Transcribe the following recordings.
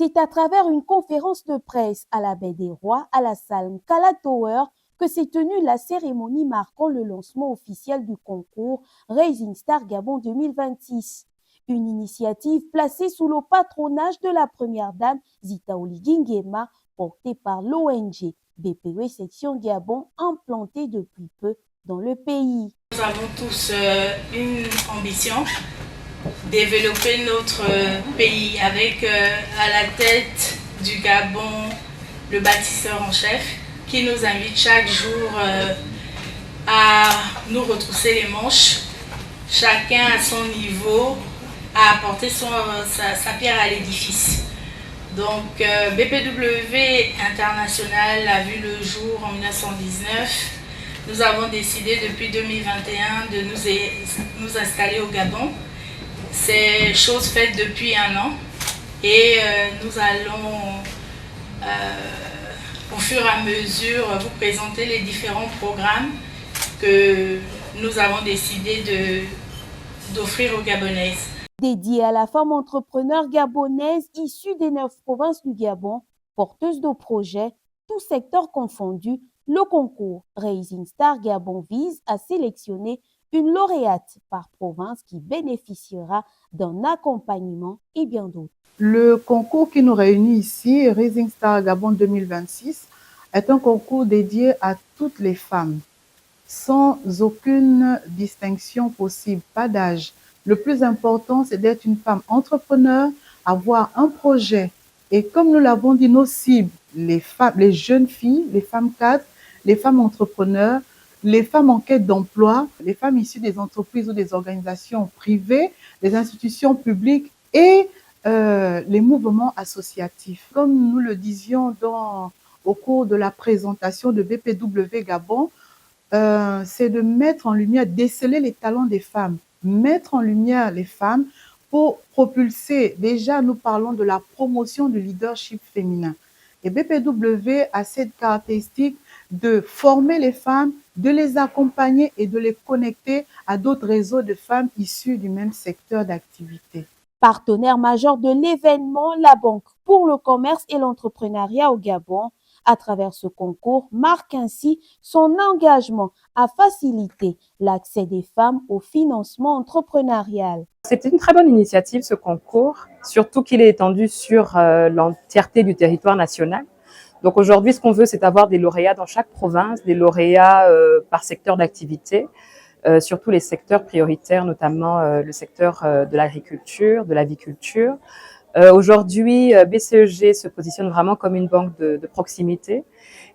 C'est à travers une conférence de presse à la Baie des Rois, à la salle Kala Tower, que s'est tenue la cérémonie marquant le lancement officiel du concours Rising Star Gabon 2026. Une initiative placée sous le patronage de la première dame Zita Oligui Nguema, portée par l'ONG BPW Section Gabon, implantée depuis peu dans le pays. Nous avons tous une ambition, développer notre pays avec à la tête du Gabon le bâtisseur en chef qui nous invite chaque jour à nous retrousser les manches, chacun à son niveau, à apporter sa pierre à l'édifice. Donc BPW International a vu le jour en 1919. Nous avons décidé depuis 2021 de nous installer au Gabon. C'est chose faite depuis un an et nous allons au fur et à mesure vous présenter les différents programmes que nous avons décidé d'offrir aux Gabonaises. Dédié à la femme entrepreneur gabonaise issue des 9 provinces du Gabon, porteuse de projets, tous secteurs confondus, le concours Rising Star Gabon vise à sélectionner une lauréate par province qui bénéficiera d'un accompagnement et bien d'autres. Le concours qui nous réunit ici, Rising Star Gabon 2026, est un concours dédié à toutes les femmes, sans aucune distinction possible, pas d'âge. Le plus important, c'est d'être une femme entrepreneur, avoir un projet. Et comme nous l'avons dit, nos cibles, les jeunes filles, les femmes cadres, les femmes entrepreneurs, les femmes en quête d'emploi, les femmes issues des entreprises ou des organisations privées, des institutions publiques et les mouvements associatifs. Comme nous le disions au cours de la présentation de BPW Gabon, c'est de mettre en lumière, déceler les talents des femmes, mettre en lumière les femmes pour propulser. Déjà, nous parlons de la promotion du leadership féminin. Et BPW a cette caractéristique de former les femmes, de les accompagner et de les connecter à d'autres réseaux de femmes issues du même secteur d'activité. Partenaire majeur de l'événement, la Banque pour le commerce et l'entrepreneuriat au Gabon, à travers ce concours, marque ainsi son engagement à faciliter l'accès des femmes au financement entrepreneurial. C'est une très bonne initiative, ce concours, surtout qu'il est étendu sur l'entièreté du territoire national. Donc aujourd'hui, ce qu'on veut, c'est avoir des lauréats dans chaque province, des lauréats par secteur d'activité, surtout les secteurs prioritaires, notamment le secteur de l'agriculture, de l'aviculture. Aujourd'hui, BCEG se positionne vraiment comme une banque de proximité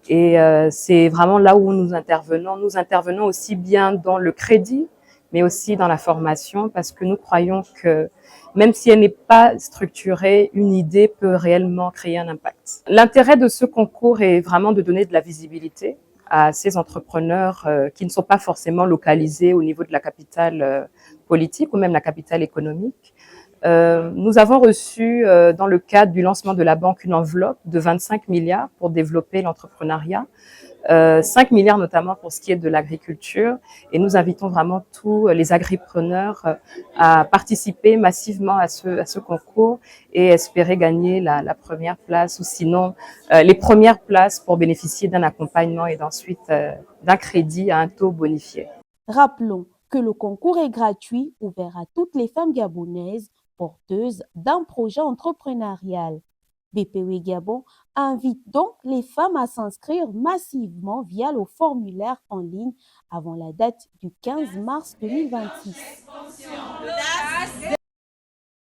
et c'est vraiment là où nous intervenons. Nous intervenons aussi bien dans le crédit, mais aussi dans la formation, parce que nous croyons que même si elle n'est pas structurée, une idée peut réellement créer un impact. L'intérêt de ce concours est vraiment de donner de la visibilité à ces entrepreneurs qui ne sont pas forcément localisés au niveau de la capitale politique ou même la capitale économique. Nous avons reçu, dans le cadre du lancement de la banque, une enveloppe de 25 milliards pour développer l'entrepreneuriat, 5 milliards notamment pour ce qui est de l'agriculture. Et nous invitons vraiment tous les agripreneurs à participer massivement à ce concours et espérer gagner la première place ou sinon les premières places pour bénéficier d'un accompagnement et ensuite d'un crédit à un taux bonifié. Rappelons que le concours est gratuit, ouvert à toutes les femmes gabonaises porteuses d'un projet entrepreneurial. BPW Gabon invite donc les femmes à s'inscrire massivement via le formulaire en ligne avant la date du 15 mars 2026.